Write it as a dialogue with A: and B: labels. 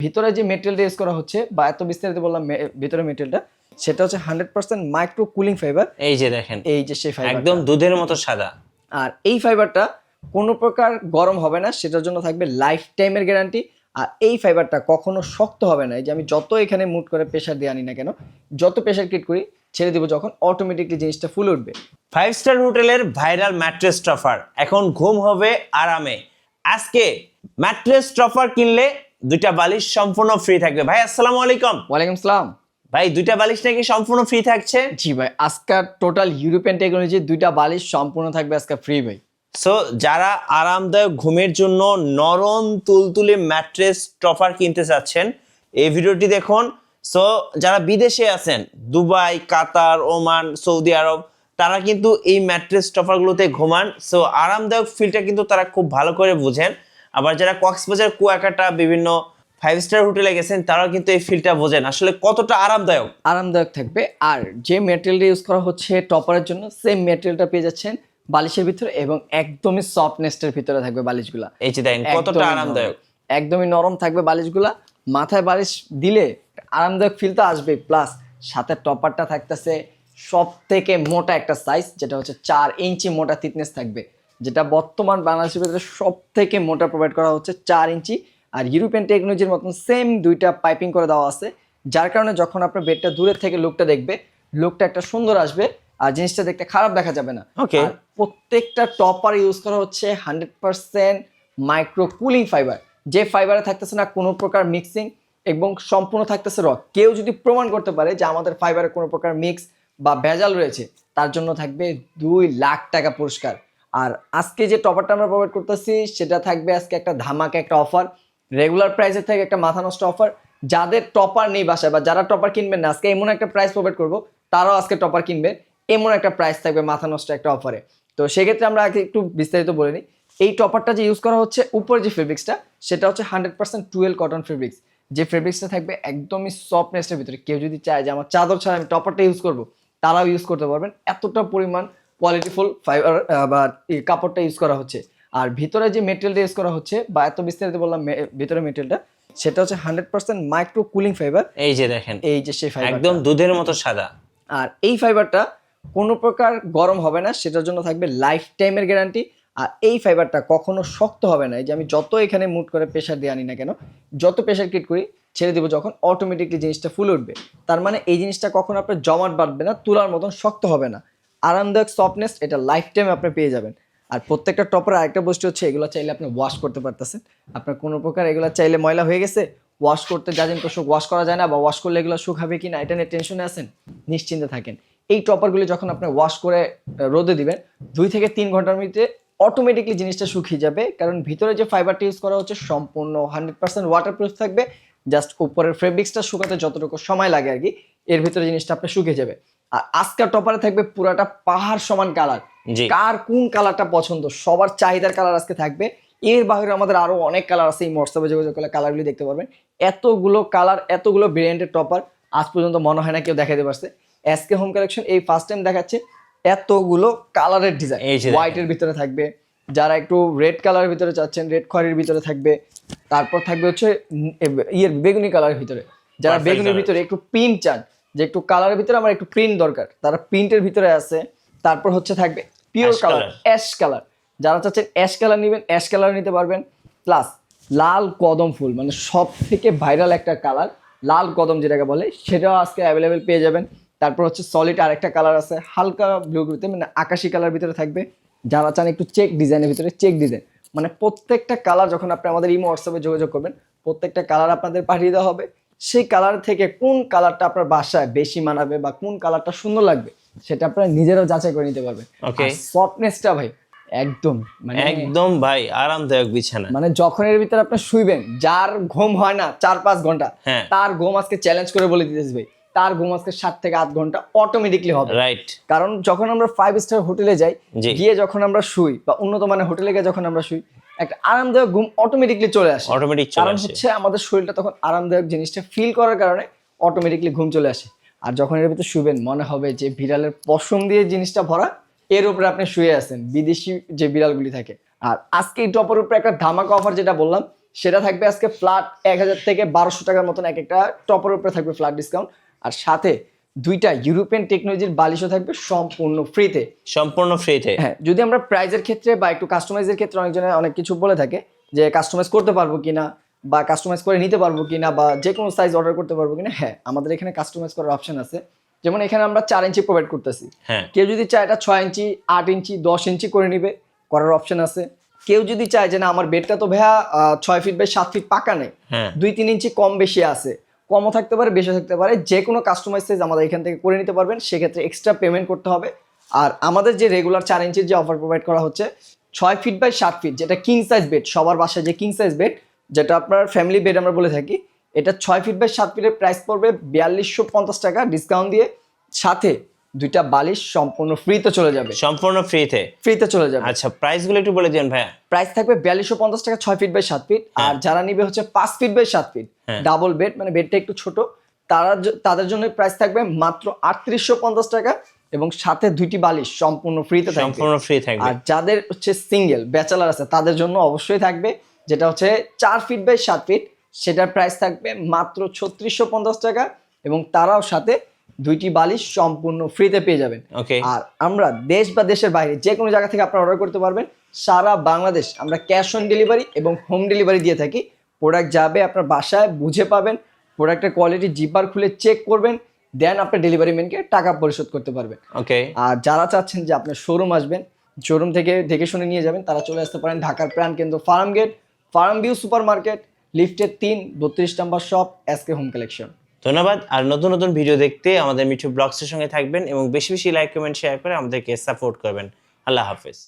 A: ভিতরে যে মেটেরিয়ালটা ইউজ করা হচ্ছে বা এত বিস্তারিত বললাম ভিতরে মেটেরিয়ালটা সেটা হচ্ছে 100% মাইক্রো কুলিং ফাইবার।
B: এই যে দেখেন,
A: এই যে সেই ফাইবার
B: একদম দুধের মতো সাদা।
A: আর এই ফাইবারটা কোনো প্রকার গরম হবে না, সেটার জন্য থাকবে লাইফ টাইমের গ্যারান্টি। আর এই ফাইবারটা কখনো শক্ত হবে না। এই যে আমি যত এখানে মুট করে প্রেসার দিয়ে আনি না কেন, যত প্রেসার ক্রিয়েট করি ছেড়ে দিব যখন অটোমেটিকলি জিনিসটা ফুল উঠবে।
B: 5 স্টার হোটেলের ভাইরাল ম্যাট্রেস ট্রফার, এখন ঘুম হবে আরামে। আজকে ম্যাট্রেস ট্রফার কিনলে 2টা বালিশ সম্পূর্ণ ফ্রি থাকবে। ভাই আসসালামু আলাইকুম।
A: ওয়ালাইকুম আসসালাম।
B: ভাই 2টা বালিশ নাকি সম্পূর্ণ ফ্রি থাকছে?
A: জি ভাই, আজকাল টোটাল ইউরোপিয়ান টেকনোলজি 2টা বালিশ সম্পূর্ণ থাকবে আজকে ফ্রি ভাই।
B: সো যারা আরামদায়ক ঘুমের জন্য নরম তুলতুলে ম্যাট্রেস ট্রফার কিনতে চাচ্ছেন, এই ভিডিওটি দেখুন। সো যারা বিদেশে আছেন, দুবাই, কাতার, ওমান, সৌদি আরব, তারা কিন্তু এই ম্যাট্রেস ট্রফারগুলোতে ঘুমান। সো আরামদায়ক ফিলটা কিন্তু তারা খুব ভালো করে বুঝেন। আবার যারা কক্সবাজার, কুয়াকাটা, বিভিন্ন 5 স্টার হোটেলে গেছেন, তারাও কিন্তু এই ফিলটা বোঝেন আসলে কতটা
A: আরামদায়ক থাকবে। আর যে ম্যাটেরিয়ালটা ইউজ করা হচ্ছে টপারের জন্য, সেম ম্যাটেরিয়ালটা পেয়ে যাচ্ছেন বালিশের ভিতরে এবং একদমই সফটনেসের ভিতরে থাকবে বালিশগুলা।
B: এই যে দেখেন কতটা আরামদায়ক,
A: একদমই নরম থাকবে বালিশগুলা। মাথায় বালিশ দিলে আরামদায়ক ফিল তো আসবে, প্লাস সাথে টপারটা থাকতেছে সব থেকে মোটা একটা সাইজ, যেটা হচ্ছে 4 ইঞ্চি মোটা থিকনেস থাকবে, যেটা বর্তমান বাংলাদেশের ভিতরে সব থেকে মোটা প্রোভাইড করা হচ্ছে 4 ইঞ্চি। আর ইউরোপিয়ান টেকনোলজির মতন সেম 2টা পাইপিং করে দেওয়া আছে, যার কারণে যখন আপনার বেডটা দূরের থেকে লুকটা দেখবে, লুকটা একটা সুন্দর আসবে আর জিনিসটা দেখতে খারাপ দেখা যাবে না।
B: ওকে।
A: আর প্রত্যেকটা টপার ইউজ করা হচ্ছে 100% মাইক্রো কুলিং ফাইবার, যে ফাইবারে থাকতেছে না কোনো প্রকার মিক্সিং এবং সম্পূর্ণ থাকতেছে র। কেউ যদি প্রমাণ করতে পারে যে আমাদের ফাইবারে কোনো প্রকার মিক্স বা ভেজাল রয়েছে, তার জন্য থাকবে 2 লাখ টাকা পুরস্কার। আর আজকে যে টপারটা আমরা প্রোভাইড করতেছি সেটা থাকবে আজকে একটা ধামাকা একটা অফার, রেগুলার প্রাইসের থেকে একটা মাথা নষ্ট অফার। যাদের টপার নেই বাসায় বা যারা টপার কিনবেন না, আজকে এমন একটা প্রাইস প্রোভাইড করবো, তারাও আজকে টপার কিনবেন, এমন একটা প্রাইস থাকবে মাথা নষ্ট একটা অফারে। তো সেক্ষেত্রে আমরা আগে একটু বিস্তারিত বলে নিই। এই টপারটা যে ইউজ করা হচ্ছে, উপরে যে ফেব্রিক্সটা সেটা হচ্ছে 100% টুয়েল কটন ফেব্রিক্স, যে ফেব্রিক্সটা থাকবে একদমই সফটনেসের ভিতরে। কেউ যদি চায় যে আমার চাদর ছাড়া আমি টপারটা ইউজ করবো, তারাও ইউজ করতে পারবেন। এতটা পরিমাণ কোয়ালিটিফুল ফাইবার বা কাপড়টা ইউজ করা হচ্ছে। আর ভিতরে যে মেটেরিয়ালটা ইউজ করা হচ্ছে বা এত বিস্তারিত বললাম ভিতরে মেটেরিয়ালটা, সেটা হচ্ছে 100% মাইক্রো কুলিং ফাইবার।
B: এই যে দেখেন,
A: এই যে সেই ফাইবার,
B: একদম দুধের মতো সাদা।
A: আর এই ফাইবারটা কোনো প্রকার গরম হবে না, সেটার জন্য থাকবে লাইফ টাইমের গ্যারান্টি। আর এই ফাইবারটা কখনো শক্ত হবে না। এই যে আমি যত এখানে মুট করে প্রেসার দিয়ে আনি না কেন, যত প্রেসার ক্রিয়েট করি ছেড়ে দিব যখন অটোমেটিকলি জিনিসটা ফুল উঠবে। তার মানে এই জিনিসটা কখনো আপনার জমাট বাঁধবে না, তুলার মতন শক্ত হবে না। আরামদায়ক সফটনেস এটা লাইফ টাইম আপনি পেয়ে যাবেন। আর প্রত্যেকটা টপার আরেকটা বস্তু হচ্ছে, এগুলো চাইলে আপনি ওয়াশ করতে পারতেছেন। আপনার কোনো প্রকার এগুলো চাইলে ময়লা হয়ে গেছে, ওয়াশ করতে যা তো ওয়াশ করা যায় না, বা ওয়াশ করলে এগুলো শুকাবে কি না এটা নিয়ে টেনশনে আছেন, নিশ্চিন্তে থাকেন। এই টপারগুলি যখন আপনি ওয়াশ করে রোদে দিবেন, 2 থেকে 3 ঘন্টার মধ্যে অটোমেটিকলি জিনিসটা শুকিয়ে যাবে। কারণ ভিতরে যে ফাইবারটা ইউজ করা হচ্ছে সম্পূর্ণ 100% ওয়াটারপ্রুফ থাকবে। জাস্ট উপরের ফেব্রিক্সটা শুকাতে যতটুকু সময় লাগে আর কি, এর ভিতরে জিনিসটা আপনার শুকিয়ে যাবে। আর আজকের টপারে থাকবে পুরাটা পাহাড় সমান কালার। কার কোন কালারটা পছন্দ, সবার চাহিদার কালার আজকে থাকবে। এর বাইরে আমাদের আরো অনেক কালার আছে, এই হোয়াটসঅ্যাপে যোগাযোগ করলে কালারগুলি দেখতে পারবেন। এতগুলো কালার, এতগুলো ভেরিয়েন্টের টপার আজ পর্যন্ত মনে হয় না কেউ দেখাতে পারছে। এসকে হোম কালেকশন এই ফার্স্ট টাইম দেখাচ্ছে এতগুলো কালারের ডিজাইন। হোয়াইটের ভিতরে থাকবে, যারা একটু রেড কালারের ভিতরে চাচ্ছেন রেড খয়েরির ভিতরে থাকবে। তারপর থাকবে হচ্ছে বেগুনি কালারের ভিতরে, যারা বেগুনির ভিতরে একটু প্রিন্ট চান, যে একটু কালারের ভিতরে আমার একটু প্রিন্ট দরকার, তারা প্রিন্টের ভিতরে আছে। তারপর হচ্ছে থাকবে পিওর কালার, অ্যাশ কালার, যারা চাচ্ছেন অ্যাশ কালার নেবেন অ্যাশ কালার নিতে পারবেন। প্লাস লাল কদম ফুল, মানে সব থেকে ভাইরাল একটা কালার, লাল কদম যেটাকে বলে, সেটাও আজকে অ্যাভেলেবেল পেয়ে যাবেন। তারপর হচ্ছে সলিড আরেকটা কালার আছে হালকা ব্লু গ্রিতে, মানে আকাশি কালার ভিতরে থাকবে। যারা চান একটু চেক ডিজাইনের ভিতরে, চেক ডিজাইন মানে প্রত্যেকটা কালার যখন আপনি আমাদের ইমো হোয়াটসঅ্যাপে যোগাযোগ করবেন, প্রত্যেকটা কালার আপনাদের পাঠিয়ে দেওয়া হবে। সেই কালার থেকে কোন কালারটা আপনার বাসায় বেশি মানাবে বা কোন কালারটা সুন্দর লাগবে, সেটা আপনারা নিজেরাও যাচাই করে নিতে পারবেন। সফটনেসটা ভাই একদম মানে
B: একদম ভাই আরামদায়ক বিছানা।
A: মানে যখন এর ভিতরে আপনি শুইবেন, যার ঘুম হয় না 4-5 ঘন্টা, তার ঘুম আজকে চ্যালেঞ্জ করে বলে দিতেছি ভাই, তার ঘুম আজকে 7 থেকে 8 ঘন্টা অটোমেটিকলি হবে।
B: রাইট।
A: কারণ যখন আমরা 5 স্টার হোটেলে যাই, গিয়ে যখন আমরা শুই বা উন্নত মানের হোটেলে গিয়ে যখন আমরা শুই, একটা আরামদায়ক ঘুম অটোমেটিকলি চলে আসে। কারণ হচ্ছে আমাদের শরীরটা তখন আরামদায়ক জিনিসটা ফিল করার কারণে অটোমেটিকলি ঘুম চলে আসে। আর যখন এর ভিতরে শুবেন, মনে হবে যে বিড়ালের পশম দিয়ে জিনিসটা ভরা, এর উপরে আপনি শুয়ে আছেন, বিদেশি যে বিড়ালগুলি থাকে। আর আজকে এই টপের উপরে একটা ধামাকা অফার যেটা বললাম, সেটা থাকবে আজকে ফ্ল্যাট 1000 থেকে 1200 টাকার মতন এক একটা টপের উপরে থাকবে ফ্ল্যাট ডিসকাউন্ট। আর সাথে দুইটা ইউরোপিয়ান টেকনোলজির বালিশও থাকবে সম্পূর্ণ ফ্রিতে।
B: সম্পূর্ণ ফ্রিতে।
A: হ্যাঁ, যদি আমরা প্রাইজের ক্ষেত্রে বা একটু কাস্টমাইজের ক্ষেত্রে অনেকজনে অনেক কিছু বলে থাকে যে কাস্টমাইজ করতে পারবো কিনা বা কাস্টমাইজ করে নিতে পারবো কিনা বা যে কোনো সাইজ অর্ডার করতে পারবো কিনা, হ্যাঁ আমাদের এখানে কাস্টমাইজ করার অপশন আছে। যেমন এখানে আমরা 4 ইঞ্চি প্রোভাইড করতেছি,
B: হ্যাঁ
A: কেউ যদি চায় এটা 6 ইঞ্চি 8 ইঞ্চি 10 ইঞ্চি করে নিবে, করার অপশন আছে। কেউ যদি চায় যে না আমার বেডটা তো ভাইয়া 6 ফিট বাই 7 ফিট পাকা নেই,
B: হ্যাঁ
A: 2-3 ইঞ্চি কম বেশি আছে, কমও থাকতে পারে বেশি থাকতে পারে, যে কোনো কাস্টমাইজ সাইজ আমাদের এখান থেকে করে নিতে পারবেন। সেক্ষেত্রে এক্সট্রা পেমেন্ট করতে হবে। আর আমাদের যে রেগুলার 4 ইঞ্চির যে অফার প্রোভাইড করা হচ্ছে 6 ফিট বাই 7 ফিট, যেটা কিং সাইজ বেড, সবার বাসায় যে কিং সাইজ বেড যেটা আপনার ফ্যামিলি বেড আমরা বলে থাকি, এটা 6 ফিট বাই 7 ফিটের প্রাইস পড়বে 4250 টাকা ডিসকাউন্ট দিয়ে। সাথে দুইটা বালিশ সম্পূর্ণ ফ্রিতে চলে যাবে।
B: সম্পূর্ণ ফ্রিতে
A: ফ্রিতে চলে যাবে।
B: আচ্ছা প্রাইসগুলো একটু বলে দিন ভাইয়া।
A: প্রাইস থাকবে 4250 টাকা 6 ফিট বাই 7 ফিট। আর যারা নিবে হচ্ছে 5 ফিট বাই 7 ফিট
B: হ্যাঁ।
A: ডাবল বেড, মানে বেডটা একটু ছোট, তাদের জন্য প্রাইস থাকবে মাত্র 3850 টাকা এবং সাথে দুইটি বালিশ সম্পূর্ণ ফ্রিতে থাকবে।
B: সম্পূর্ণ ফ্রি থাকবে।
A: আর যাদের হচ্ছে সিঙ্গেল ব্যাচেলার আছে তাদের জন্য অবশ্যই থাকবে, যেটা হচ্ছে 4 ফিট বাই 7 ফিট, সেটার প্রাইস থাকবে মাত্র 3650 টাকা এবং তারাও সাথে দুইটি বালিশ সম্পূর্ণ ফ্রিতে পেয়ে যাবেন।
B: ওকে।
A: আর আমরা দেশ বা দেশের বাইরে যে কোনো জায়গা থেকে আপনারা অর্ডার করতে পারবেন। সারা বাংলাদেশ আমরা ক্যাশ অন ডেলিভারি এবং হোম ডেলিভারি দিয়ে থাকি। প্রোডাক্ট যাবে আপনার বাসায়, বুঝে পাবেন, প্রোডাক্টের কোয়ালিটি জিপার খুলে চেক করবেন, দেন আপনার ডেলিভারি ম্যানকে টাকা পরিশোধ করতে পারবেন।
B: ওকে।
A: আর যারা চাচ্ছেন যে আপনার শোরুম আসবেন, শোরুম থেকে দেখে শুনে নিয়ে যাবেন, তারা চলে আসতে পারেন ঢাকার প্রাণকেন্দ্র ফার্ম গেট, ফার্ম ভিউ সুপার মার্কেট, লিফটের 3 32 নম্বর শপ, এসকে হোম কালেকশন।
B: ধন্যবাদ। আর নতুন নতুন ভিডিও দেখতে আমাদের মিঠু ব্লগসের সঙ্গে থাকবেন এবং বেশি বেশি লাইক কমেন্ট শেয়ার করে আমাদেরকে সাপোর্ট করবেন। আল্লাহ হাফেজ।